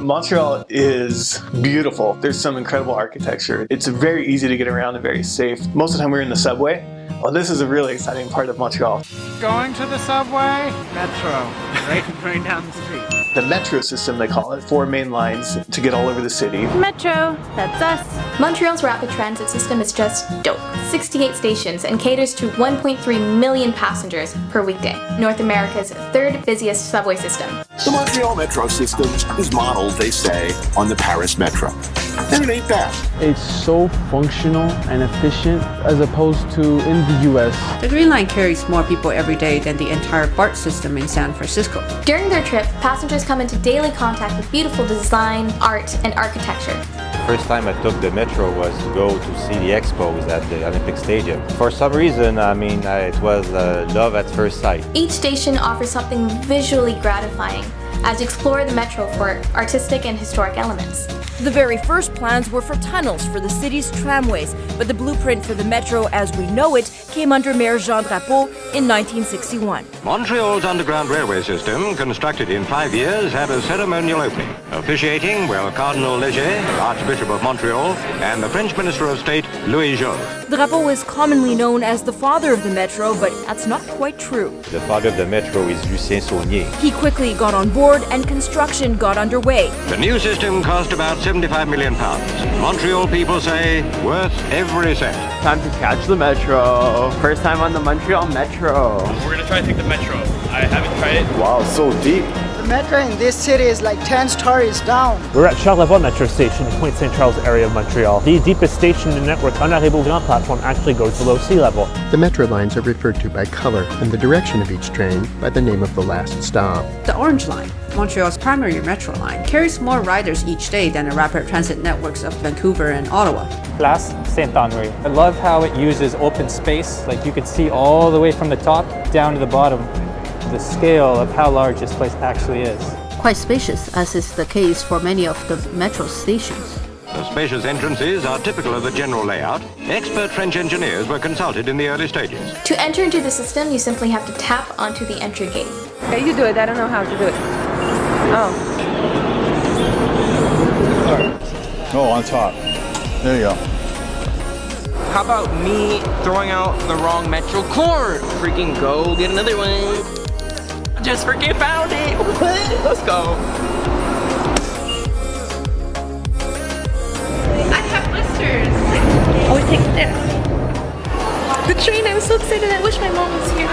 Montreal is beautiful. There's some incredible architecture. It's very easy to get around and very safe. Most of the time we're in the subway. Well, this is a really exciting part of Montreal. Going to the subway? Metro. Right down the street. The Metro system, they call it. 4 main lines to get all over the city. Metro, that's us. Montreal's rapid transit system is just dope. 68 stations and caters to 1.3 million passengers per weekday. North America's 3rd busiest subway system. The Montreal Metro system is modeled, they say, on the Paris Metro. And it ain't bad. It's so functional and efficient as opposed to in the US. The Green Line carries more people every day than the entire BART system in San Francisco. During their trip, passengers come into daily contact with beautiful design, art, and architecture. First time I took the metro was to go to see the expos at the Olympic Stadium. For some reason, it was love at first sight. Each station offers something visually gratifying as you explore the metro for artistic and historic elements. The very first plans were for tunnels for the city's tramways, but the blueprint for the metro as we know it came under Mayor Jean Drapeau in 1961. Montreal's underground railway system, constructed in 5 years, had a ceremonial opening. Officiating were Cardinal Léger, Archbishop of Montreal, and the French Minister of State, Louis Joobzzii. Drapeau is commonly known as the father of the metro, but that's not quite true. The father of the metro is Lucien Saunier. He quickly got on board and construction got underway. The new system cost about £75 million. Montreal people say worth every cent. Time to catch the metro. First time on the Montreal Metro. We're gonna try to take the metro. I haven't tried it. Wow, so deep. The metro in this city is like 10 stories down. We're at Charlevoix Metro Station in Pointe Saint Charles area of Montreal. The deepest station in the network on our Grand platform actually goes below sea level. The metro lines are referred to by color and the direction of each train by the name of the last stop. The Orange Line, Montreal's primary metro line, carries more riders each day than the rapid transit networks of Vancouver and Ottawa. Place Saint-Henri. I love how it uses open space, like you can see all the way from the top down to the bottom. The scale of how large this place actually is. Quite spacious, as is the case for many of the metro stations. The spacious entrances are typical of the general layout. Expert French engineers were consulted in the early stages. To enter into the system, you simply have to tap onto the entry gate. Okay, you do it. I don't know how to do it. Oh, on top. There you go. How about me throwing out the wrong metro cord? Freaking go get another one. Just freaking found it. Let's go. I have blisters. Always take this. The train, I'm so excited. I wish my mom was here.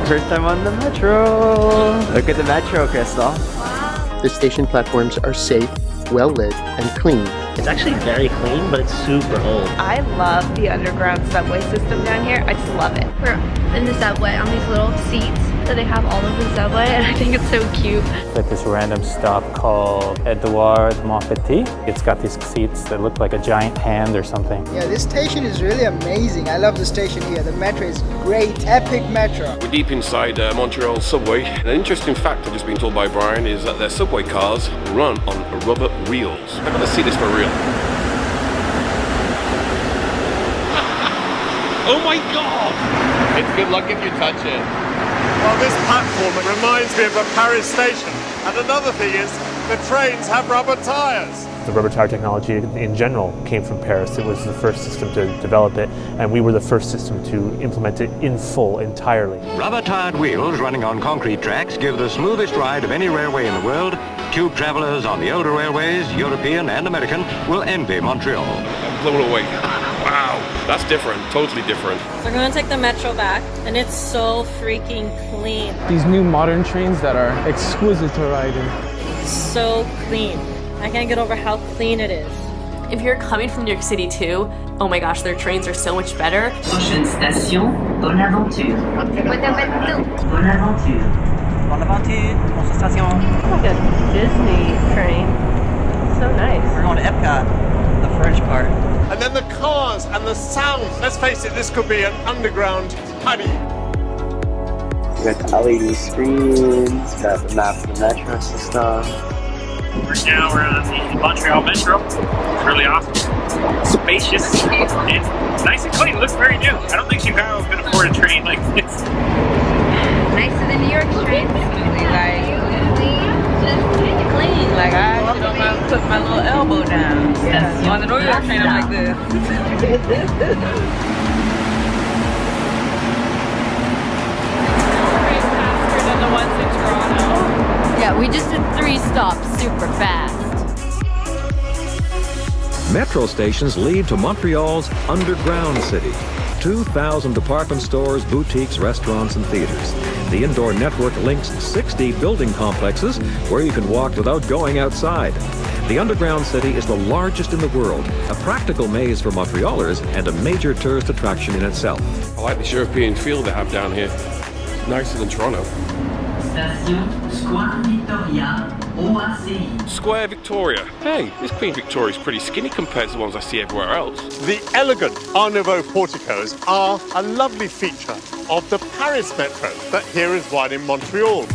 First time on the metro. Look at the metro, Crystal. Wow. The station platforms are safe, well lit, and clean. It's actually very clean, but it's super old. I love the underground subway system down here. I just love it. We're in the subway on these little seats that they have all over the subway, and I think it's so cute. At this random stop called Edouard Montpetit. It's got these seats that look like a giant hand or something. Yeah, this station is really amazing. I love the station here. The metro is great. Epic metro. We're deep inside Montreal subway. An interesting fact I've just been told by Brian is that their subway cars run on rubber wheels. I'm gonna see this for real. Oh my god! It's good luck if you touch it. Well, this platform reminds me of a Paris station. And another thing is, the trains have rubber tires. The rubber tire technology in general came from Paris. It was the first system to develop it, and we were the first system to implement it in full, entirely. Rubber-tired wheels running on concrete tracks give the smoothest ride of any railway in the world. Tube travelers on the older railways, European and American, will envy Montreal. I'm blown away. Wow, that's different, totally different. We're going to take the metro back, and it's so freaking clean. These new modern trains that are exquisite to ride in. So clean. I can't get over how clean it is. If you're coming from New York City too, oh my gosh, their trains are so much better. Prochaine station, Bonaventure. Bonaventure. Bonaventure, prochaine station. It's like a Disney train. So nice. We're going to Ckott, the French part. And then the cars and the sound. Let's face it, this could be an underground party. We got the LED screens, got the map of the metro system. We're on the Montreal Metro. It's really awesome. Spacious and nice and clean. It looks very new. I don't think Chicago could afford a train like this. Nicer than New York trains. Like, clean. Like, I sit on my On the regular train, I'm like this. Faster than the ones in Toronto. Yeah, we just did 3 stops super fast. Metro stations lead to Montreal's underground city. 2,000 department stores, boutiques, restaurants, and theaters. The indoor network links 60 building complexes where you can walk without going outside. The underground city is the largest in the world, a practical maze for Montrealers and a major tourist attraction in itself. I like this European feel they have down here. It's nicer than Toronto. Square Victoria. Hey, this Queen Victoria's pretty skinny compared to the ones I see everywhere else. The elegant Art Nouveau porticos are a lovely feature of the Paris Metro, but here is one in Montreal.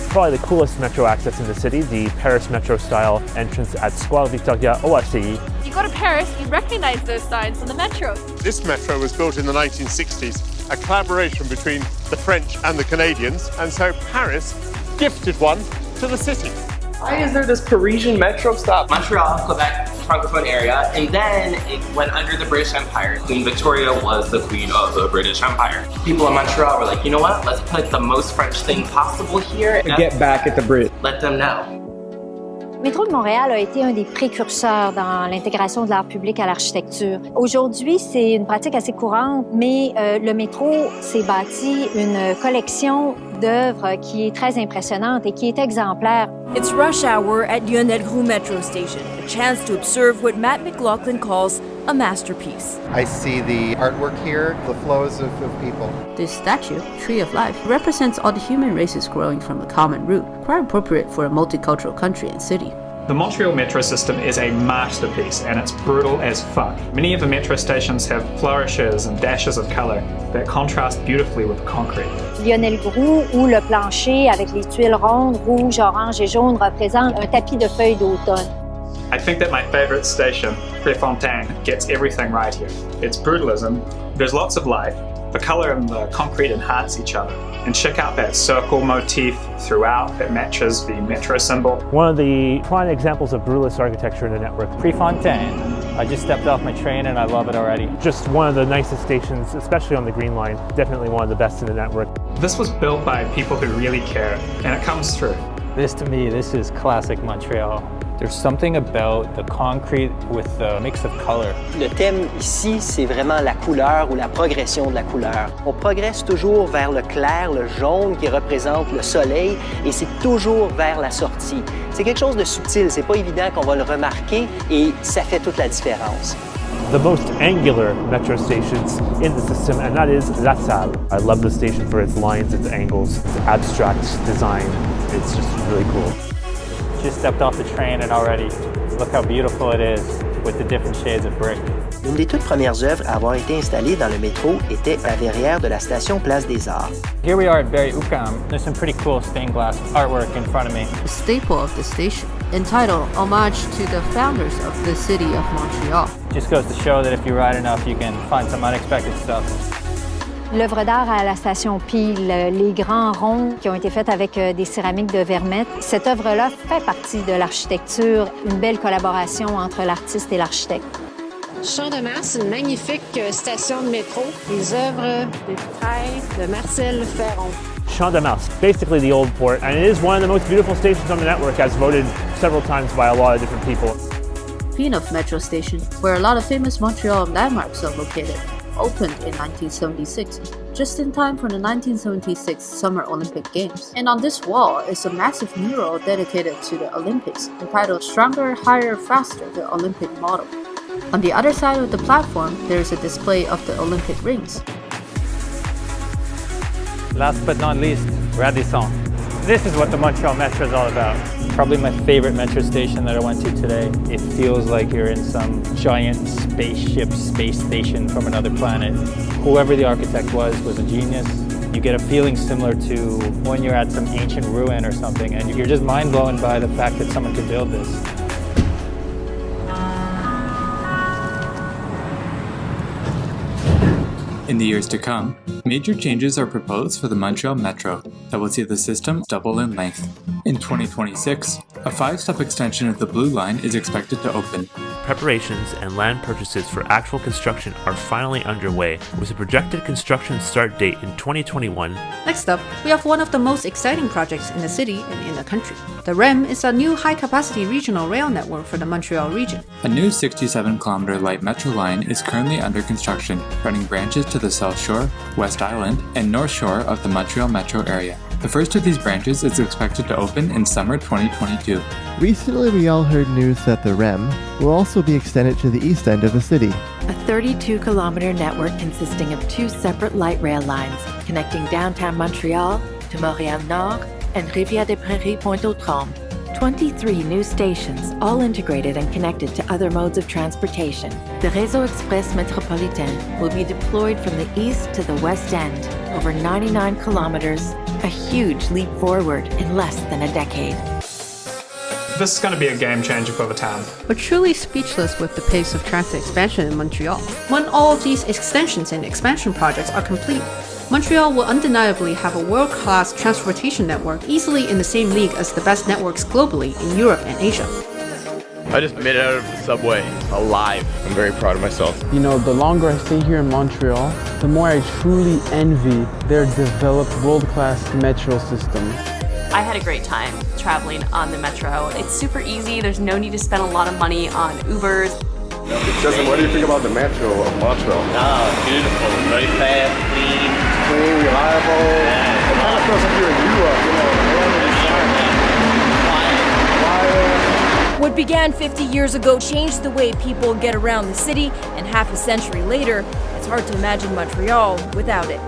Probably the coolest metro access in the city, the Paris Metro style entrance at Square Victoria OACI. You go to Paris, you recognize those signs on the metro. This metro was built in the 1960s, a collaboration between the French and the Canadians, and so Paris gifted one to the city. Why is there this Parisian metro stop? Montreal, Quebec, Francophone area, and then it went under the British Empire. Queen Victoria was the queen of the British Empire. People in Montreal were like, you know what, let's put the most French thing possible here. Get back at the Brit. Let them know. Le métro de Montréal a été un des précurseurs dans l'intégration de l'art public à l'architecture. Aujourd'hui, c'est une pratique assez courante, mais le métro s'est bâti une collection d'œuvres qui est très impressionnante et qui est exemplaire. It's rush hour at Lionel-Groux Metro Station, a chance to observe what Matt McLaughlin calls a masterpiece. I see the artwork here, the flows of people. This statue, Tree of Life, represents all the human races growing from a common root, quite appropriate for a multicultural country and city. The Montreal Metro system is a masterpiece and it's brutal as fuck. Many of the metro stations have flourishes and dashes of colour that contrast beautifully with concrete. Lionel-Groux, où le plancher avec les tuiles rondes, rouges, oranges et jaunes représente un tapis de feuilles d'automne. I think that my favourite station, Prefontaine, gets everything right here. It's brutalism, there's lots of life, the colour and the concrete enhance each other. And check out that circle motif throughout that matches the metro symbol. One of the prime examples of brutalist architecture in the network. Prefontaine. I just stepped off my train and I love it already. Just one of the nicest stations, especially on the Green Line. Definitely one of the best in the network. This was built by people who really care, and it comes through. This to me, this is classic Montreal. There's something about the concrete with the mix of color. Le thème ici, c'est vraiment la couleur ou la progression de la couleur. On progresse toujours vers le clair, le jaune qui représente le soleil, et c'est toujours vers la sortie. C'est quelque chose de subtil, c'est pas évident qu'on va le remarquer, et ça fait toute la différence. The most angular metro stations in the system, and that is La Salle. I love the station for its lines, its angles, its abstract design. It's just really cool. Just stepped off the train and already look how beautiful it is with the different shades of brick. Une des toutes premières œuvres à avoir été installée dans le métro était la verrière de la station Place des Arts. Here we are at Berry-UQAM. There's some pretty cool stained glass artwork in front of me. The staple of the station, entitled Homage to the founders of the city of Montreal. Just goes to show that if you ride enough, you can find some unexpected stuff. L'œuvre d'art à la station Peel, les grands ronds qui ont été faits avec des céramiques de Vermette. Cette œuvre-là fait partie de l'architecture, une belle collaboration entre l'artiste et l'architecte. Champ de Mars, une magnifique station de métro. Les œuvres de vitrail de Marcel Ferron. Champ de Mars, basically the old port, and it is one of the most beautiful stations on the network, as voted several times by a lot of different people. Pinoff Metro Station, where a lot of famous Montreal landmarks are located, opened in 1976, just in time for the 1976 Summer Olympic Games. And on this wall is a massive mural dedicated to the Olympics, entitled Stronger, Higher, Faster, the Olympic Model. On the other side of the platform, there is a display of the Olympic rings. Last but not least, Radisson. This is what the Montreal Metro is all about. Probably my favorite metro station that I went to today. It feels like you're in some giant spaceship, space station from another planet. Whoever the architect was a genius. You get a feeling similar to when you're at some ancient ruin or something, and you're just mind blown by the fact that someone could build this. In the years to come, major changes are proposed for the Montreal Metro that will see the system double in length. In 2026, a 5-stop extension of the Blue Line is expected to open. Preparations and land purchases for actual construction are finally underway, with a projected construction start date in 2021. Next up, we have one of the most exciting projects in the city and in the country. The REM is a new high-capacity regional rail network for the Montreal region. A new 67-kilometer light metro line is currently under construction, running branches to the South Shore, West Island, and North Shore of the Montreal Metro area. The first of these branches is expected to open in summer 2022. Recently, we all heard news that the REM will also be extended to the east end of the city. A 32-kilometer network consisting of 2 separate light rail lines connecting downtown Montreal to Montréal Nord and Rivière-des-Prairies-Pointe-aux-Trembles. 23 new stations, all integrated and connected to other modes of transportation. The Réseau Express Métropolitain will be deployed from the east to the west end, over 99 kilometers, a huge leap forward in less than a decade. This is going to be a game changer for the town. We're truly speechless with the pace of transit expansion in Montreal. When all of these extensions and expansion projects are complete, Montreal will undeniably have a world-class transportation network easily in the same league as the best networks globally in Europe and Asia. I just made it out of the subway alive. I'm very proud of myself. You know, the longer I stay here in Montreal, the more I truly envy their developed world-class metro system. I had a great time traveling on the metro. It's super easy. There's no need to spend a lot of money on Ubers. Justin, what do you think about the metro of Montreal? Oh, beautiful. Very fast, clean, reliable. Yeah. It kind of feels like you're in Europe, you know. What began 50 years ago changed the way people get around the city, and half a century later, it's hard to imagine Montreal without it.